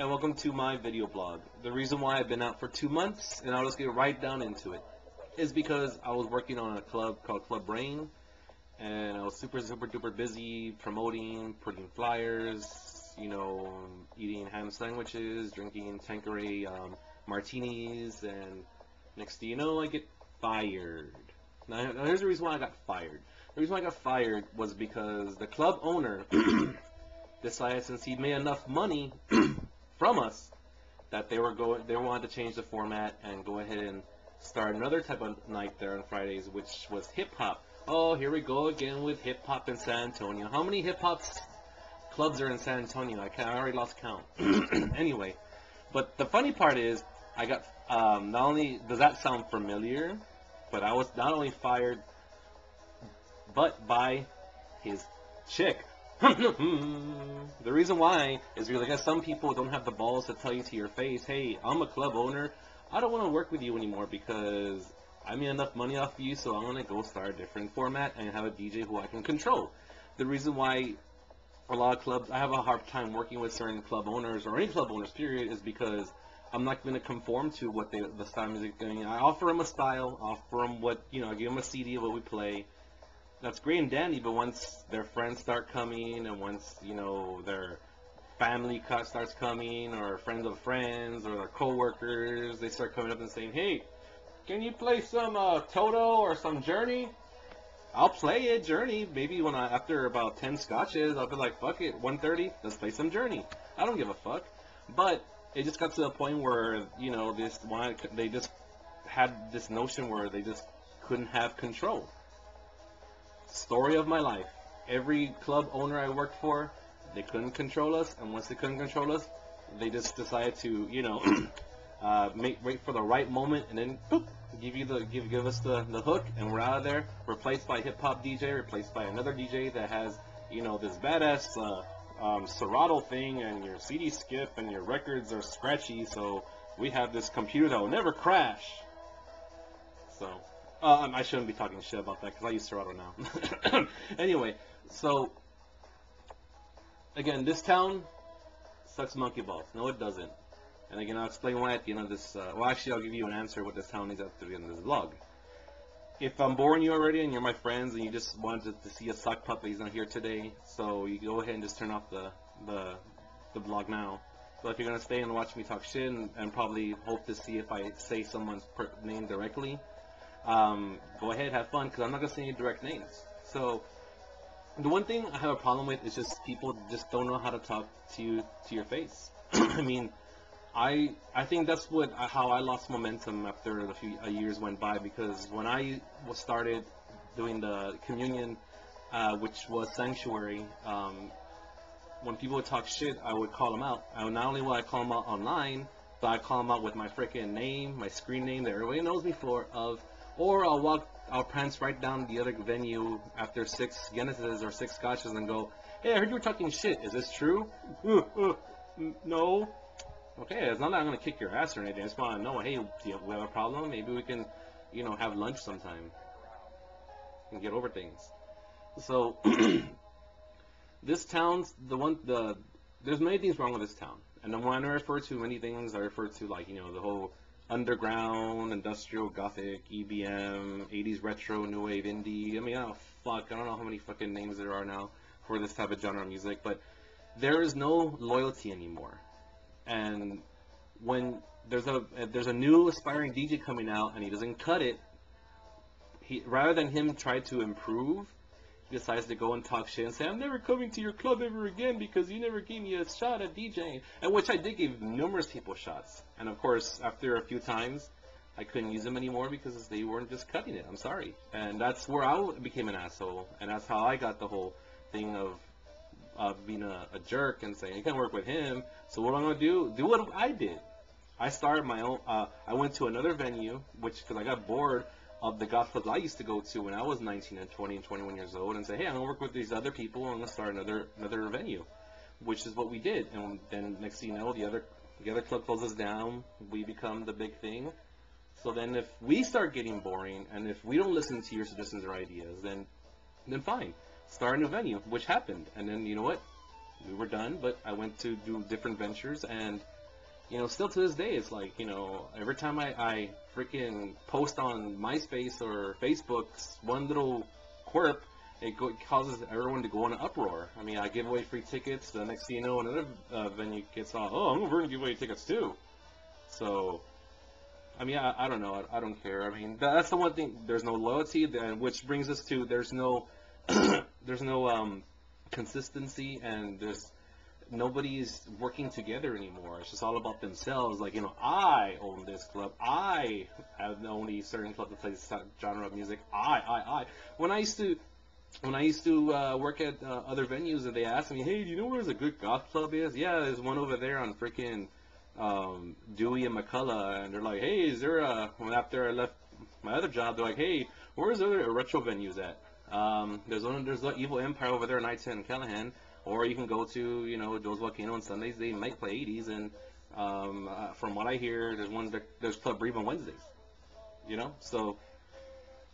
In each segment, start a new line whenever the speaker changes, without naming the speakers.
and welcome to my video blog. The reason why I've been out for 2 months, and I'll just get right down into it, is because I was working on a club called Club Brain, and I was super duper busy promoting, putting flyers, eating ham sandwiches, drinking Tanqueray martinis, and next thing you know, I get fired. Now here's the reason why I got fired. The reason why I got fired was because the club owner decided, since he made enough money from us, that they wanted to change the format and go ahead and start another type of night there on Fridays, which was hip hop. Oh, here we go again with hip hop in San Antonio. How many hip hop clubs are in San Antonio? I already lost count. Anyway, but the funny part is, I got not only does that sound familiar, but I was not only fired, but by his chick. The reason why is because I guess some people don't have the balls to tell you to your face, hey, I'm a club owner, I don't want to work with you anymore because I made enough money off of you, so I'm going to go start a different format and have a DJ who I can control. The reason why a lot of clubs, I have a hard time working with certain club owners, or any club owners period, is because I'm not going to conform to what the style music is doing. I offer them a style, offer them what, I give them a CD of what we play. That's great and dandy, but once their friends start coming, and once, their family starts coming, or friends of friends, or their coworkers, they start coming up and saying, hey, can you play some Toto or some Journey? I'll play it, Journey. Maybe after about 10 scotches, I'll be like, fuck it, 1:30, let's play some Journey. I don't give a fuck. But it just got to the point where, they just had this notion where they just couldn't have control. Story of my life. Every club owner I worked for, they couldn't control us, and once they couldn't control us, they just decided to, wait for the right moment, and then boop, give us the hook, and we're out of there. Replaced by hip hop DJ, replaced by another DJ that has, this badass Serato thing, and your CD skip, and your records are scratchy, so we have this computer that will never crash. So. I shouldn't be talking shit about that because I use Serato now. Anyway, so again, this town sucks monkey balls. No, it doesn't. And again, I'll explain why at the end of this. Well, actually, I'll give you an answer what this town is at the end of this vlog. If I'm boring you already and you're my friends and you just wanted to see a sock puppet, he's not here today, so you go ahead and just turn off the vlog now. But if you're gonna stay and watch me talk shit and probably hope to see if I say someone's name directly, go ahead, have fun, because I'm not going to say any direct names. So, the one thing I have a problem with is just people just don't know how to talk to you to your face. I mean, I think that's how I lost momentum after a few years went by, because when I started doing the communion, which was Sanctuary, when people would talk shit, I would call them out. Not only would I call them out online, but I call them out with my freaking name, my screen name that everybody knows me for, or I'll prance right down the other venue after 6 Guinnesses or 6 scotches and go, hey, I heard you were talking shit. Is this true? No. Okay, it's not that I'm going to kick your ass or anything. I just want to know, hey, do we have a problem? Maybe we can, have lunch sometime and get over things. So, this town's there's many things wrong with this town. And then when I refer to many things, I refer to, the whole underground, industrial, gothic, EBM, 80s retro, new wave, indie. I mean, I don't know how many fucking names there are now for this type of genre of music, but there is no loyalty anymore. And when there's a new aspiring DJ coming out and he doesn't cut it, rather than him try to improve, he decides to go and talk shit and say, I'm never coming to your club ever again because you never gave me a shot at DJing. And which I did give numerous people shots. And of course, after a few times, I couldn't use them anymore because they weren't just cutting it. I'm sorry. And that's where I became an asshole. And that's how I got the whole thing of being a jerk and saying, you can't work with him. So what I'm going to do? Do what I did. I started my own, I went to another venue, because I got bored of the goth clubs I used to go to when I was 19 and 20 and 21 years old, and say, hey, I'm going to work with these other people, and I'm going to start another venue, which is what we did. And then next thing you know, the other club closes down, we become the big thing. So then if we start getting boring, and if we don't listen to your suggestions or ideas, then fine, start a new venue, which happened. And then, you know what? we were done. But I went to do different ventures, and still to this day, it's like, every time I freaking post on MySpace or Facebook's one little quirk, it causes everyone to go in an uproar. I mean, I give away free tickets. The next thing you know, another venue gets on. Oh, we're going to give away tickets too. So, I mean, I don't know. I don't care. I mean, that's the one thing. There's no loyalty, which brings us to there's no there's no consistency, and nobody's working together anymore. It's just all about themselves. Like, I own this club. I have the only certain club that plays this genre of music. I. When I used to work at other venues, and they asked me, hey, do you know where there's a good goth club is? Yeah, there's one over there on freaking Dewey and McCullough. And they're like, hey, is there when after I left my other job, they're like, hey, where's other retro venues at? There's the Evil Empire over there on I-10 in Callahan. Or you can go to, Joe's Volcano on Sundays. They might play 80s, and from what I hear, there's Club Breve on Wednesdays. So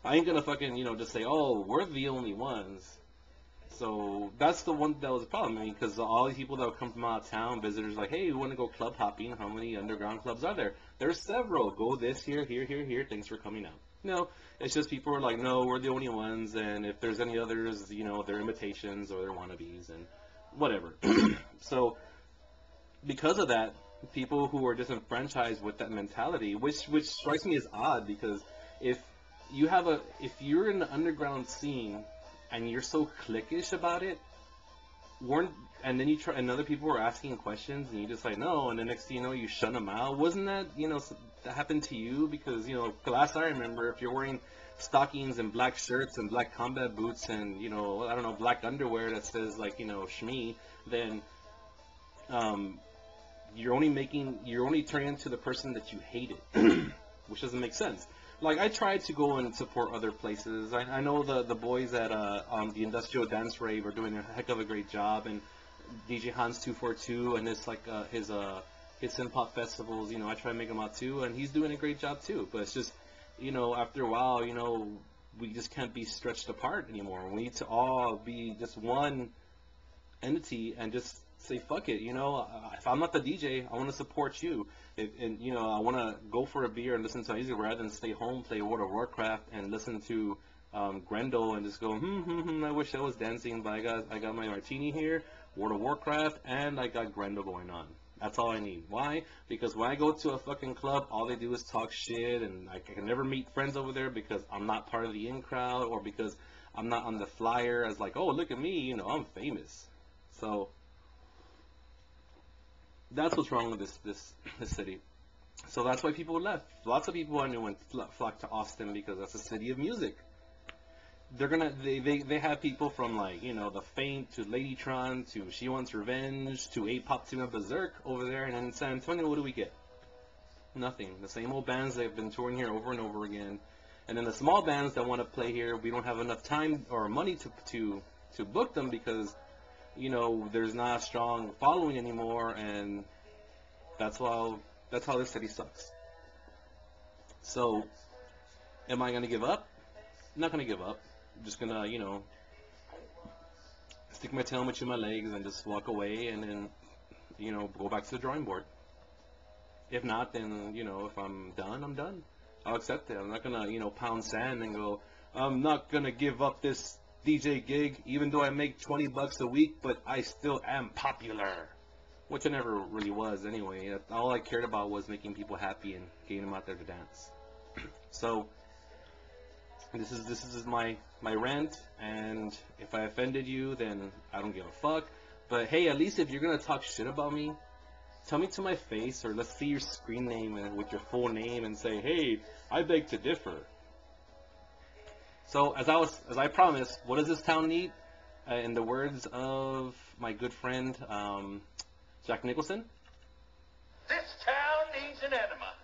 I ain't gonna fucking, just say, oh, we're the only ones. So that's the one that was a problem, because all these people that would come from out of town, visitors, like, hey, we want to go club hopping. How many underground clubs are there? There's several. Go this here, here. Thanks for coming out. No, it's just people are like, no, we're the only ones, and if there's any others, they're imitations or they're wannabes and whatever. So because of that, people who are disenfranchised with that mentality, which strikes me as odd, because if you're in the underground scene and you're so cliquish about it, and then and other people are asking questions and you just like, no, and the next thing you know, you shut them out. Wasn't that, that happened to you? Because, last I remember, if you're wearing stockings and black shirts and black combat boots and, I don't know, black underwear that says, like, Shmee, then you're only turning into the person that you hated, which doesn't make sense. Like, I tried to go and support other places. I know the boys at the Industrial Dance Rave are doing a heck of a great job, and DJ Hans 242 and his synth pop festivals. I try to make him out too, and he's doing a great job too. But it's just, after a while, we just can't be stretched apart anymore. We need to all be just one entity and just say fuck it. If I'm not the DJ, I want to support you. I want to go for a beer and listen to music rather than stay home, play World of Warcraft, and listen to Grendel and just go, I wish I was dancing, but I got my martini here, World of Warcraft, and I got Grendel going on. That's all I need. Why? Because when I go to a fucking club, all they do is talk shit, and I can never meet friends over there because I'm not part of the in crowd, or because I'm not on the flyer as like, oh, look at me, I'm famous. So that's what's wrong with this city. So that's why people left. Lots of people I knew flocked to Austin because that's a city of music. They have people from, like, the Faint to Ladytron to She Wants Revenge to A-Pop Team of Berserk over there, and in San Antonio, what do we get? Nothing. The same old bands that have been touring here over and over again. And then the small bands that want to play here, we don't have enough time or money to book them because there's not a strong following anymore, and that's how this city sucks. So, am I gonna give up? I'm not gonna give up. I'm just gonna, stick my tail between my legs and just walk away, and then, go back to the drawing board. If not, then, if I'm done, I'm done. I'll accept it. I'm not gonna, pound sand and go, I'm not gonna give up this DJ gig, even though I make $20 a week, but I still am popular, which I never really was anyway. All I cared about was making people happy and getting them out there to dance. So this is my rant, and if I offended you, then I don't give a fuck. But hey, at least if you're gonna talk shit about me, tell me to my face, or let's see your screen name with your full name and say, hey, I beg to differ. So, as I promised, what does this town need? In the words of my good friend, Jack Nicholson?
This town needs an enema.